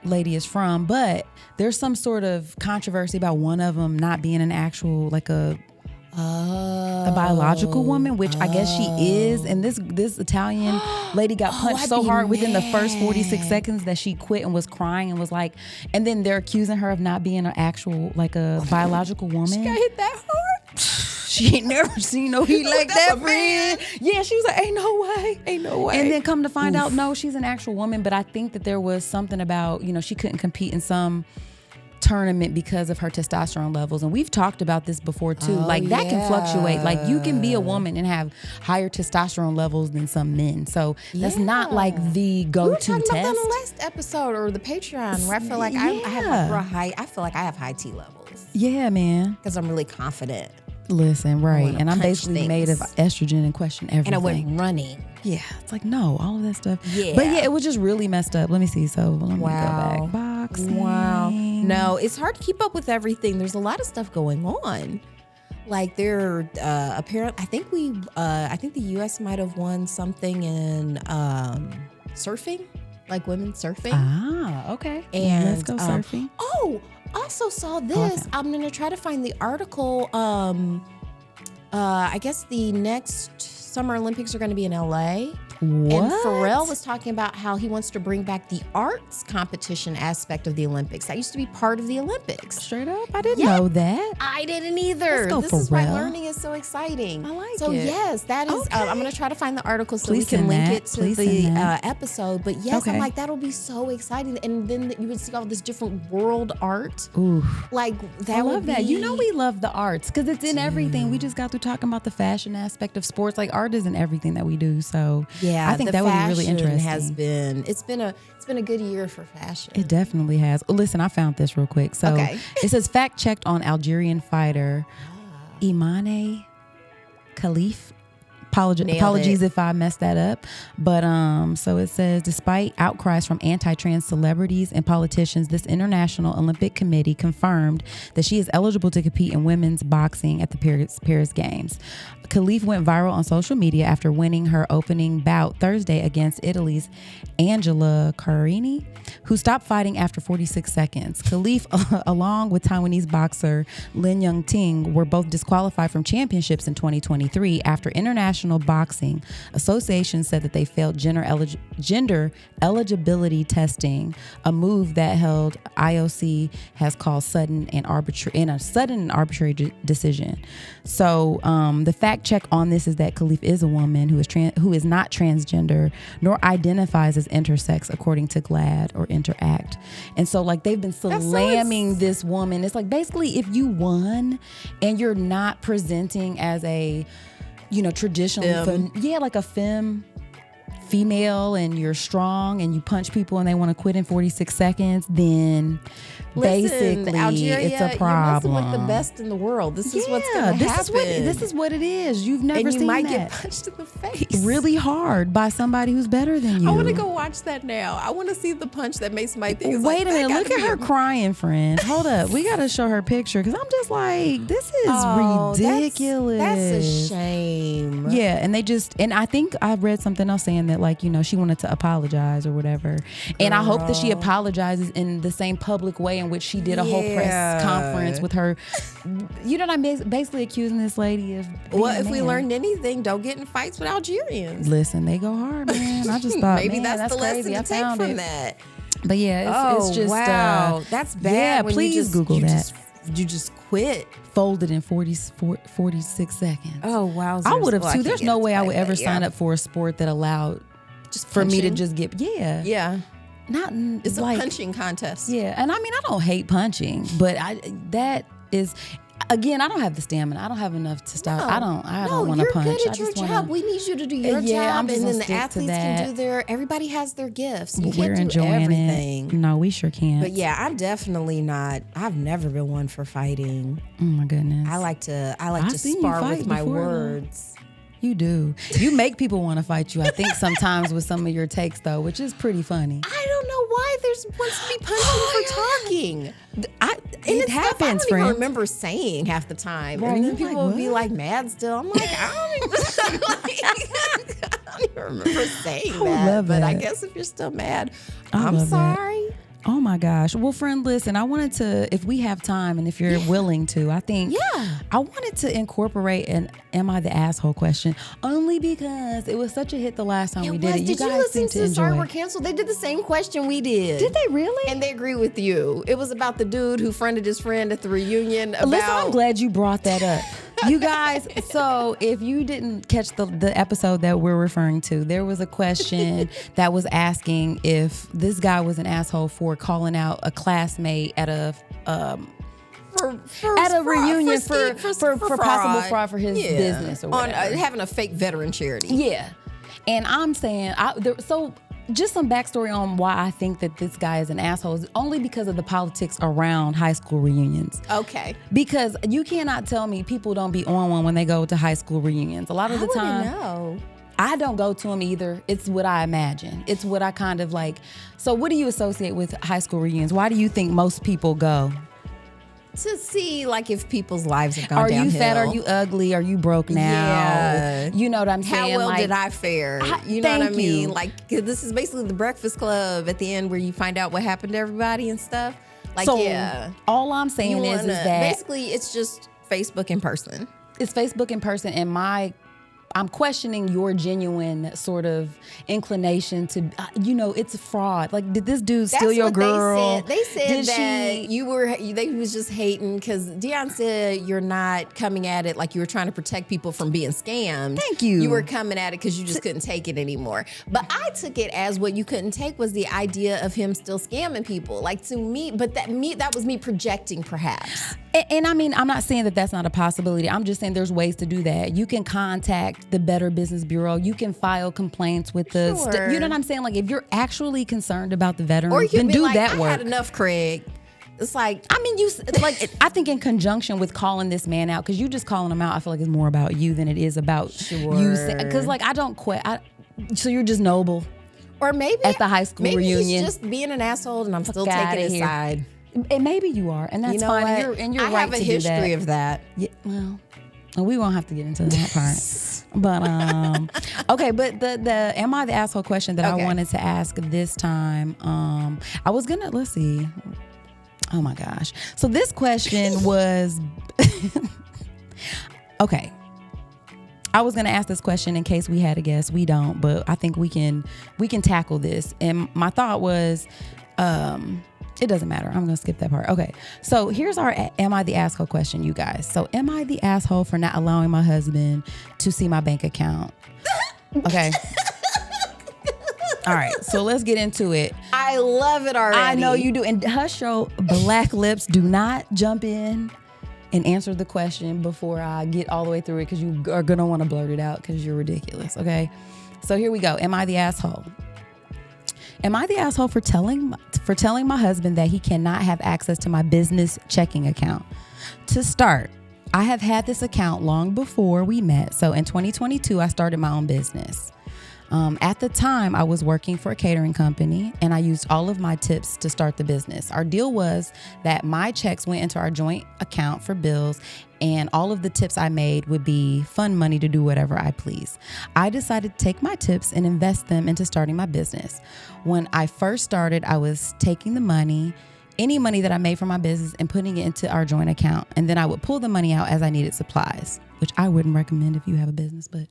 lady is from, but there's some sort of controversy about one of them not being an actual like a biological woman, which I guess she is. And this Italian lady got punched so hard within the first 46 seconds that she quit and was crying and was like, and then they're accusing her of not being an actual like a biological woman. She got hit that hard. She ain't never seen no heat like that, friend. Yeah, she was like, ain't no way. And then come to find out, no, she's an actual woman. But I think that there was something about, she couldn't compete in some tournament because of her testosterone levels. And we've talked about this before too. That can fluctuate. Like you can be a woman and have higher testosterone levels than some men. So that's not like the go-to We were talking test. about that in the last episode or the Patreon where I feel like I have like real high. I feel like I have high T levels Yeah, man. because I'm really confident. Listen, right. wanna And I'm punch basically made of things. estrogen and question everything. And I went running. Yeah, it's like, no, all of that stuff. Yeah. But yeah, it was just really messed up. Let me see. So let me go back. Boxing. Wow. No, it's hard to keep up with everything. There's a lot of stuff going on. Like there, apparently, I think the U.S. might have won something in surfing, like women surfing. Ah, okay. And let's go surfing. Also saw this. I'm gonna try to find the article. I guess the next Summer Olympics are going to be in LA. What? And Pharrell was talking about how he wants to bring back the arts competition aspect of the Olympics. That used to be part of the Olympics. Straight up, I didn't know that. I didn't either. Let's go, This is why Pharrell. learning is so exciting. I like so it. yes, that is. Okay. I'm going to try to find the article so Please we can send link that. it to Please the send that. episode. But yes, I'm Okay. like that'll be so exciting, and then you would see all this different world art. Ooh. Like that. I would love that. be- We love the arts because it's in everything. We just got through talking about the fashion aspect of sports. Like art is in everything that we do. So Yeah, I think the that would be really fashion interesting. It's been a good year for fashion. It definitely has. Oh, listen, I found this real quick. So Okay. it says fact checked on Algerian fighter Imane Khalif Apologies if I messed that up. But so it says, despite outcries from anti-trans celebrities and politicians, this International Olympic Committee confirmed that she is eligible to compete in women's boxing at the Paris Games. Khalif went viral on social media after winning her opening bout Thursday against Italy's Angela Carini, who stopped fighting after 46 seconds. Khalif, along with Taiwanese boxer Lin Yung-ting, were both disqualified from championships in 2023 after International Boxing Association said that they failed gender eligibility testing, a move that held IOC has called sudden and arbitrary decision. So the fact check on this is that Khalif is a woman who is not transgender nor identifies as intersex, according to GLAAD or Interact. And so like they've been slamming this woman. It's like basically if you won and you're not presenting as a, traditional like a female, and you're strong and you punch people and they want to quit in 46 seconds, then basically Algeria, it's a problem. You're messing with the best in the world. This is what's going to happen. This is what it is. You've never seen that. And you might get punched in the face. Really hard by somebody who's better than you. I want to go watch that now. I want to see the punch that makes somebody think. Wait a minute. Look at her crying, friend. Hold up. We got to show her picture because I'm just like, this is ridiculous. That's a shame. Yeah. And I think I read something else saying that she wanted to apologize or whatever. And I hope that she apologizes in the same public way in which she did a whole press conference with her. You know what I mean? Basically accusing this lady of being a if we man. learned anything, don't get in fights with Algerians. Listen, they go hard, man. I just thought maybe that's the crazy. lesson to take from that. But yeah, it's just wow. That's bad. Yeah, when please Google that. You just quit. Folded in 46 seconds. Oh wow. I would have too. There's no way I would ever sign up for a sport that allowed just for me to just get not it's like a punching contest. Yeah, and I mean I don't hate punching, but that is again I don't have the stamina. I don't have enough to start. I don't want to punch. You're good at your job. We need you to do your job, and then the athletes can do their. Everybody has their gifts. You We're can't do enjoying everything. it. No, we sure can't. But yeah, I'm definitely not. I've never been one for fighting. Oh my goodness. I like to spar with my words. You do. You make people want to fight you, I think, sometimes with some of your takes, though, which is pretty funny. I don't know why there's wants to be punching for talking. It happens, I don't even remember saying half the time. Right, And then people would be like mad still. I'm like, I don't even remember saying that. But I guess if you're still mad, I'm sorry. Oh my gosh. Well, friend, listen, I wanted to, if we have time and if you're willing to, I think I wanted to incorporate an Am I the Asshole question only because it was such a hit the last time we did it. Did you listen to Sorry We're Canceled? They did the same question we did. Did they really? And they agree with you. It was about the dude who friended his friend at the reunion. Listen, I'm glad you brought that up. You guys, so if you didn't catch the episode that we're referring to, there was a question that was asking if this guy was an asshole for calling out a classmate at a reunion for possible fraud for his business or whatever. Having a fake veteran charity. Yeah. And I'm saying, just some backstory on why I think that this guy is an asshole is only because of the politics around high school reunions. Okay. Because you cannot tell me people don't be on one when they go to high school reunions. A lot of the time, know. I don't go to them either. It's what I imagine. It's what I kind of like. So what do you associate with high school reunions? Why do you think most people go? To see like if people's lives have gone downhill. Are you fat? Are you ugly? Are you broke now? Yeah. You know what I'm saying? How well did I fare? You know what I mean? You. Like this is basically the Breakfast Club at the end where you find out what happened to everybody and stuff. Like all I'm saying is that basically it's just Facebook in person. It's Facebook in person, and I'm questioning your genuine sort of inclination to, it's fraud. Like, did this dude steal your girl? They said that they was just hating because Deion said you're not coming at it like you were trying to protect people from being scammed. Thank you. You were coming at it because you just couldn't take it anymore. But I took it as what you couldn't take was the idea of him still scamming people. Like to me, but that was me projecting perhaps. And I mean, I'm not saying that that's not a possibility. I'm just saying there's ways to do that. You can contact the Better Business Bureau. You can file complaints with the, Sure. you know what I'm saying? Like if you're actually concerned about the veteran, or you then be do like, that I work. had enough, Craig. It's like, I mean, I think in conjunction with calling this man out, because you just calling him out, I feel like it's more about you than it is about you. Because like I don't quit. So you're just noble. or maybe at the high school reunion, he's just being an asshole, and I'm still taking his side. And maybe you are, and that's you know fine. What? And you're I right have a to history do that. of that. Yeah, well, we won't have to get into that part. But okay, but the am I the asshole question that I wanted to ask this time, I was gonna, let's see. Oh my gosh. So this question was okay. I was gonna ask this question in case we had a guest. We don't, but I think we can tackle this. And my thought was, it doesn't matter. I'm gonna skip that part. Okay. So here's our am I the asshole question, you guys. So am I the asshole for not allowing my husband to see my bank account? Okay. All right. So let's get into it. I love it already. I know you do. And hush your black lips. Do not jump in and answer the question before I get all the way through it, because you are gonna want to blurt it out because you're ridiculous. Okay. So here we go. Am I the asshole? Am I the asshole for telling my husband that he cannot have access to my business checking account? To start, I have had this account long before we met. So in 2022, I started my own business. At the time, I was working for a catering company, and I used all of my tips to start the business. Our deal was that my checks went into our joint account for bills, and all of the tips I made would be fun money to do whatever I please. I decided to take my tips and invest them into starting my business. When I first started, I was taking the money, any money that I made from my business, and putting it into our joint account. And then I would pull the money out as I needed supplies, which I wouldn't recommend if you have a business, but,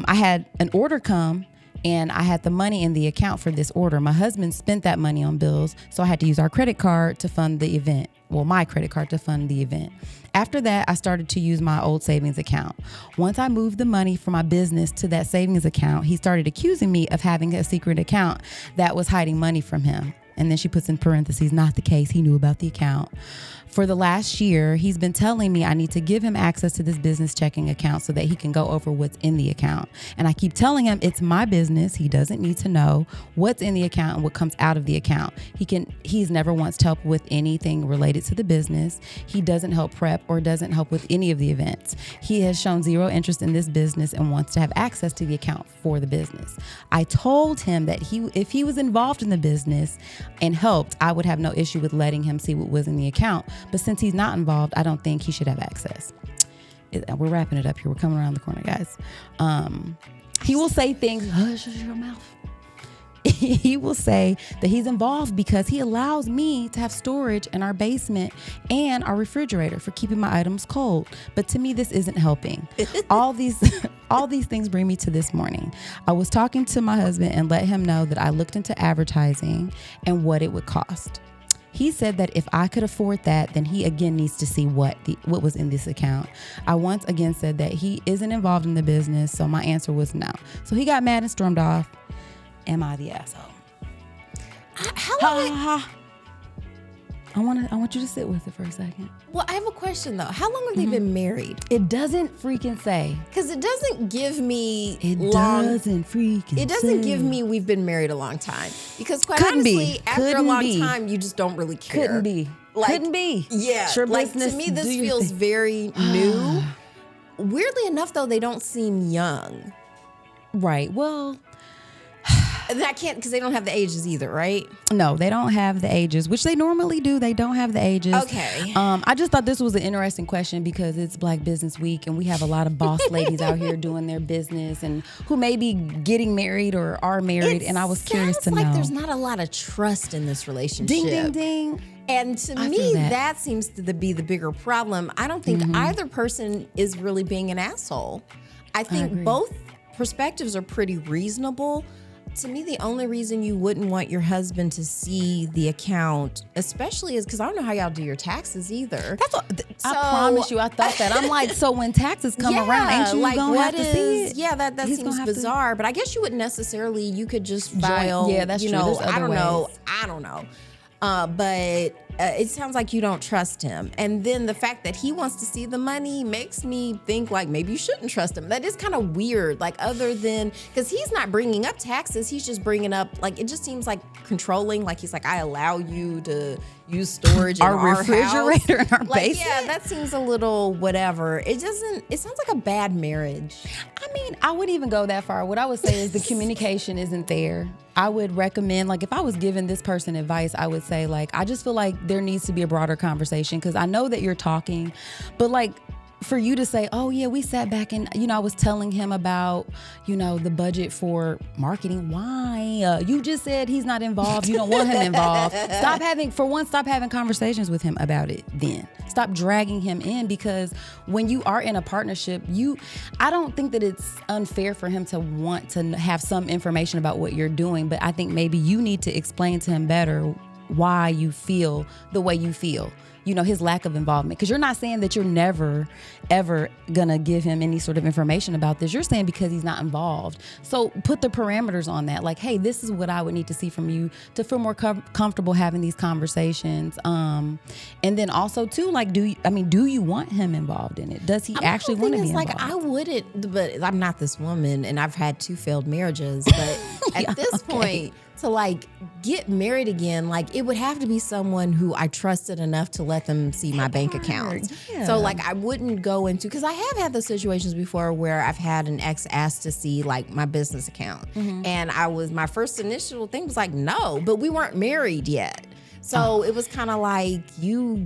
I had an order come, and I had the money in the account for this order. My husband spent that money on bills, so I had to use our credit card to fund the event. Well, my credit card to fund the event. After that, I started to use my old savings account. Once I moved the money from my business to that savings account, he started accusing me of having a secret account that was hiding money from him. And then she puts in parentheses, not the case. He knew about the account. For the last year, he's been telling me I need to give him access to this business checking account so that he can go over what's in the account. And I keep telling him it's my business. He doesn't need to know what's in the account and what comes out of the account. He's never wants to help with anything related to the business. He doesn't help prep or doesn't help with any of the events. He has shown zero interest in this business and wants to have access to the account for the business. I told him that if he was involved in the business and helped, I would have no issue with letting him see what was in the account. But since he's not involved, I don't think he should have access. We're wrapping it up here. We're coming around the corner, guys. He will say things, hush your mouth. He will say that he's involved because he allows me to have storage in our basement and our refrigerator for keeping my items cold. But to me, this isn't helping. All these things bring me to this morning. I was talking to my husband and let him know that I looked into advertising and what it would cost. He said that if I could afford that, then he again needs to see what was in this account. I once again said that he isn't involved in the business, so my answer was no. So he got mad and stormed off. Am I the asshole? I want you to sit with it for a second. Well, I have a question though. How long have they been married? It doesn't freaking say. Because it doesn't give me It doesn't give me we've been married a long time. Because quite Couldn't be. honestly, after a Couldn't long be. time, you just don't really care. Couldn't be. Yeah. Sure, like to business, me, this do your feels thing. very new. Weirdly enough, though, they don't seem young. Right. Well, And I can't, because they don't have the ages either, right? no, they don't have the ages, which they normally do. They don't have the ages. Okay. I just thought this was an interesting question because it's Black Business Week and we have a lot of boss ladies out here doing their business and who may be getting married or are married. And I was curious to sounds like know. there's not a lot of trust in this relationship. Ding, ding, ding. And to I me, feel that. that seems to be the bigger problem. I don't think either person is really being an asshole. I think agree. both perspectives are pretty reasonable. To me, the only reason you wouldn't want your husband to see the account, especially, is because I don't know how y'all do your taxes either. That's what, I So- promise you, I thought that. I'm like, so when taxes come around, ain't you like gonna have what to see is? it? Yeah, that He's seems gonna have to- bizarre. But I guess you wouldn't necessarily. You could just file. Yeah, that's you true. know, There's other I don't know. ways. I don't know. But it sounds like you don't trust him. And then the fact that he wants to see the money makes me think like maybe you shouldn't trust him. That is kind of weird. Like other than, because he's not bringing up taxes. He's just bringing up, like, it just seems like controlling. Like he's like, I allow you to use storage in our refrigerator house. in our Like, basement. yeah, that seems a little whatever. It sounds like a bad marriage. I mean, I wouldn't even go that far. What I would say is the communication isn't there. I would recommend, like, if I was giving this person advice, I would say, like, I just feel like there needs to be a broader conversation, because I know that you're talking, but like, for you to say, oh yeah, we sat back and, I was telling him about, the budget for marketing. Why? You just said he's not involved. You don't want him involved. Stop having conversations with him about it then. Stop dragging him in, because when you are in a partnership, I don't think that it's unfair for him to want to have some information about what you're doing, but I think maybe you need to explain to him better why you feel the way you feel. His lack of involvement. Because you're not saying that you're never, ever gonna give him any sort of information about this. You're saying because he's not involved. So put the parameters on that. Like, hey, this is what I would need to see from you to feel more comfortable having these conversations. And then also too, like, do you want him involved in it? Does he actually want to be involved? Like, I wouldn't, but I'm not this woman, and I've had 2 failed marriages. But at this point, to like get married again, like it would have to be someone who I trusted enough to let them see my bank account. Yeah. So like I wouldn't go into, because I have had those situations before where I've had an ex ask to see like my business account. And my first initial thing was like, no, but we weren't married yet. So it was kind of like, you're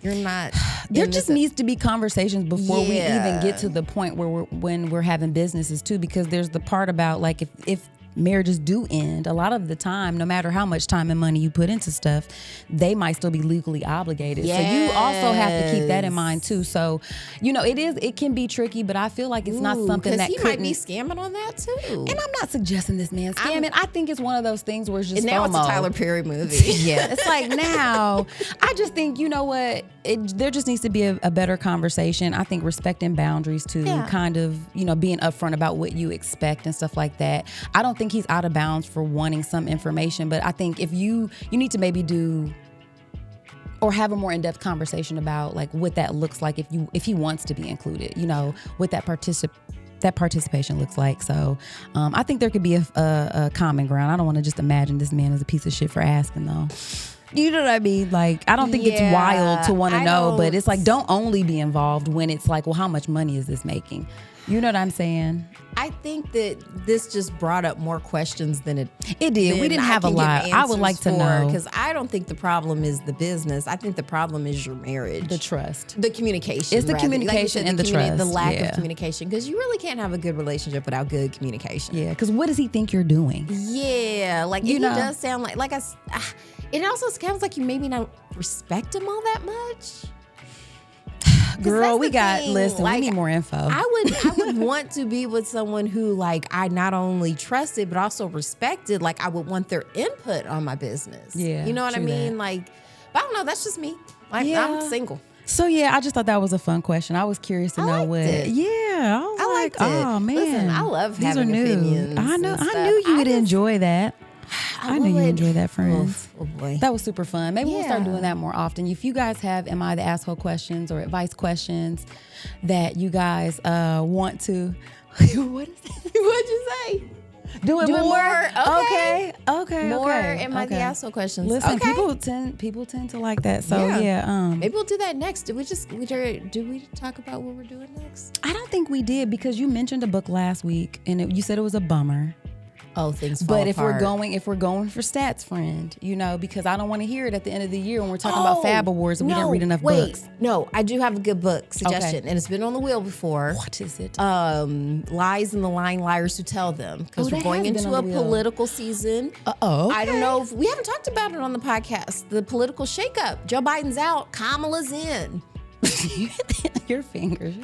not. There just needs to be conversations before we even get to the point where when we're having businesses too, because there's the part about like if marriages do end, a lot of the time, no matter how much time and money you put into stuff, they might still be legally obligated. Yes. So you also have to keep that in mind too. So, it can be tricky, but I feel like it's not something that he might be scamming on that too. And I'm not suggesting this man scamming. I think it's one of those things where it's just now FOMO. it's a Tyler Perry movie. Yeah, it's like now, I just think, you know what, there just needs to be a better conversation. I think respecting boundaries too, kind of, being upfront about what you expect and stuff like that. I don't think he's out of bounds for wanting some information, but I think if you need to maybe do or have a more in-depth conversation about like what that looks like if he wants to be included, what that participation looks like. So I think there could be a common ground. I don't want to just imagine this man is a piece of shit for asking though. You know what I mean? Like, I don't think it's wild to want to know, but it's like, don't only be involved when it's like, well, how much money is this making? You know what I'm saying? I think that this just brought up more questions than it did. We didn't have a lot. I would like to know. Because I don't think the problem is the business. I think the problem is your marriage. The trust. The communication. It's the communication and the trust. The lack of communication. Because you really can't have a good relationship without good communication. Yeah, because what does he think you're doing? Yeah, like it does sound like it also sounds like you maybe not respect him all that much. Girl, we need more info. I would want to be with someone who like I not only trusted but also respected. Like I would want their input on my business. Yeah, you know what I mean? Like, but I don't know. That's just me. Like I'm single. So yeah, I just thought that was a fun question. I was curious to know what. It. Yeah, I liked it. Oh man, listen, I love having opinions. I knew you would enjoy that. I knew you enjoy that, friends. Oh boy. That was super fun. Maybe we'll start doing that more often. If you guys have Am I the Asshole questions or advice questions that you guys want to... What is that? What'd you say? Doing more? Okay. More okay. Am I the Asshole questions. Listen, people tend to like that. So yeah. Maybe we'll do that next. Did we talk about what we're doing next? I don't think we did, because you mentioned a book last week and you said it was a bummer. Oh, things fall apart. If we're going for stats, friend, because I don't want to hear it at the end of the year when we're talking about F.A.B awards and we didn't read enough books. No, I do have a good book suggestion, and it's been on the wheel before. What is it? Lies and the Lying Liars Who Tell Them, because we're going into a political season. Okay. I don't know if we haven't talked about it on the podcast. The political shakeup. Joe Biden's out. Kamala's in. Your fingers.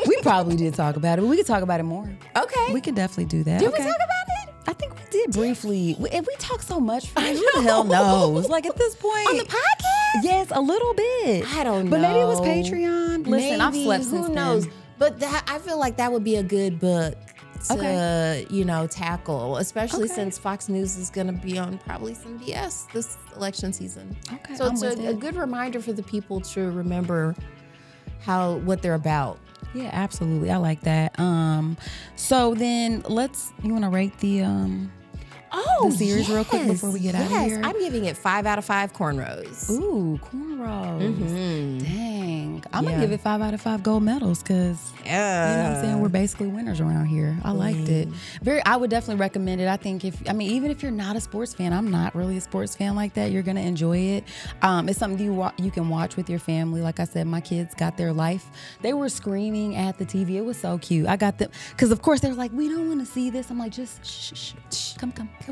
We probably did talk about it, but we could talk about it more. Okay. We could definitely do that. Did we talk about it? I think we did briefly. And we talk so much, friends. Who the hell knows? Like at this point. On the podcast? Yes, a little bit. I don't know. But maybe it was Patreon. Listen, I've slept since Who knows? then. But I feel like that would be a good book to, tackle, especially Okay. since Fox News is going to be on probably some BS this election season. Okay, So I'm it's with a it. good reminder for the people to remember what they're about. Yeah, absolutely. I like that. So then you want to rate the series real quick before we get out of here? I'm giving it 5 out of 5 cornrows. Ooh, cornrows. Mhm. Dang. I'm going Yeah. to give it 5 out of 5 gold medals because, you know what I'm saying? We're basically winners around here. I liked it. I would definitely recommend it. I think even if you're not a sports fan, I'm not really a sports fan like that, you're going to enjoy it. It's something you can watch with your family. Like I said, my kids got their life. They were screaming at the TV. It was so cute. I got them, because of course they're like, we don't want to see this. I'm like, just shh.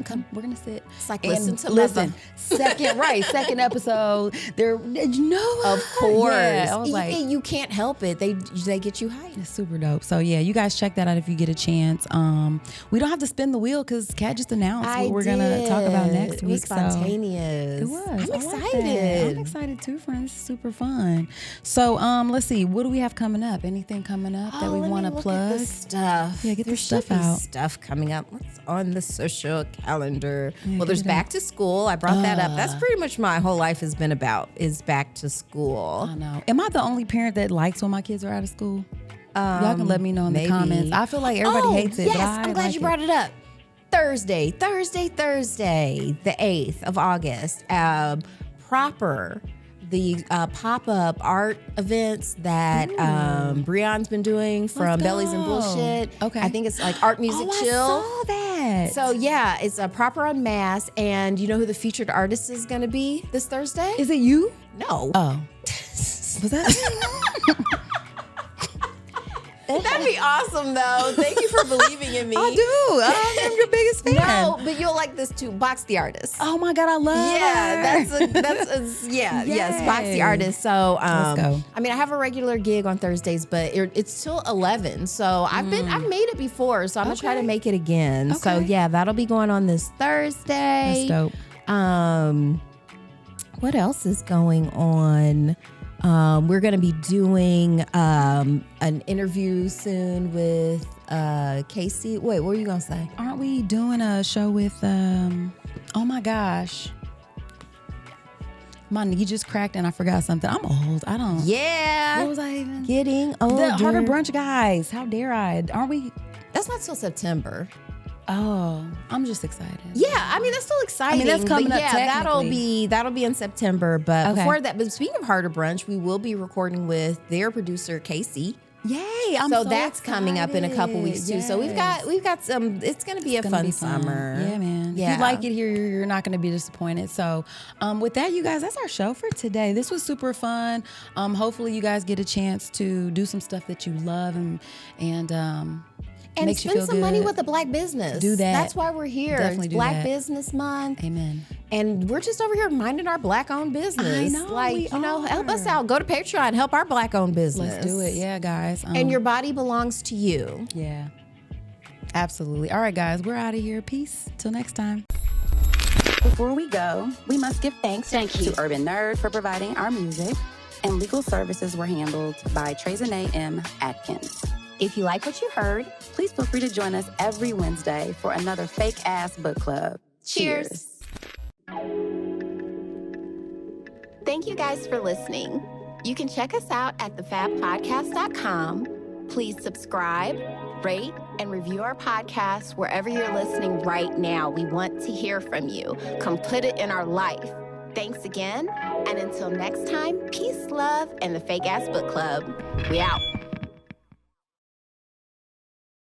Come. We're gonna sit. It's like, And listen. Second episode. Of course. Yeah, I was like, you can't help it. They get you hyped. it's super dope. So yeah, you guys check that out if you get a chance. We don't have to spin the wheel because Kat just announced what we're gonna talk about next It was week. spontaneous. It was. I'm I like excited. that. I'm excited too, friends. It's super fun. So let's see. What do we have coming up? Anything coming up that we want to plug? At the stuff. Yeah, get the there stuff should be out. Stuff coming up. What's on the social calendar? Yeah, Well, get there's it back to school. I brought that up. That's pretty much my whole life has been about, is back to school. I know. Am I the only parent that likes when my kids are out of school? Y'all can let me know in the comments. I feel like everybody hates it. Yes, but I I'm glad like you it. brought it up. Thursday, the 8th of August. Proper. The pop-up art events that Breon's been doing from Let's Bellies and go. Bullshit. Okay. I think it's like art, music, chill. I saw that. So yeah, it's a Proper on Mass, and you know who the featured artist is going to be this Thursday? Is it you? No. Oh. Was that? That'd be awesome, though. Thank you for believing in me. I do. I'm your biggest fan. No, but you'll like this too. Box the Artist. Oh my God, I love her. Yes, Box the Artist. So, Let's go. I mean, I have a regular gig on Thursdays, but it's till 11. So I've made it before. So I'm gonna try to make it again. So Okay. yeah, that'll be going on this Thursday. That's dope. What else is going on? We're going to be doing an interview soon with Casey. Wait, what were you going to say? Aren't we doing a show with, oh my gosh. My knee just cracked and I forgot something. I'm old. I don't. Yeah. What was I even? Getting older. The Harder Brunch guys. How dare I? Aren't we? That's not till September. Oh, I'm just excited. Yeah, I mean that's still exciting. that's coming but up yeah, technically. that'll be in September. But Okay. before that, but speaking of Harder Brunch, we will be recording with their producer Casey. Yay! I'm so so that's coming up in a couple weeks too. So we've got some. It's gonna be a fun summer. Yeah, man. Yeah. If you like it here, you're not going to be disappointed. So, with that, you guys, that's our show for today. This was super fun. Hopefully, you guys get a chance to do some stuff that you love and makes you spend feel some good. money with a Black business. Do that. That's why we're here. Definitely It's do Black that. Business Month. Amen. And we're just over here minding our Black-owned business. I know, like, we help us are. out. Go to Patreon. Help our Black-owned business. Let's do it. Yeah, guys. And your body belongs to you. Yeah. Absolutely. All right, guys, we're out of here. Peace. Till next time. Before we go, we must give thanks to Urban Nerd for providing our music, and legal services were handled by Trezanae M. Atkins. If you like what you heard, please feel free to join us every Wednesday for another fake-ass book club. Cheers. Thank you guys for listening. You can check us out at thefabpodcast.com. Please subscribe, rate, and review our podcast wherever you're listening right now. We want to hear from you. Come put it in our life. Thanks again, and until next time, peace, love, and the Fake Ass Book Club. We out.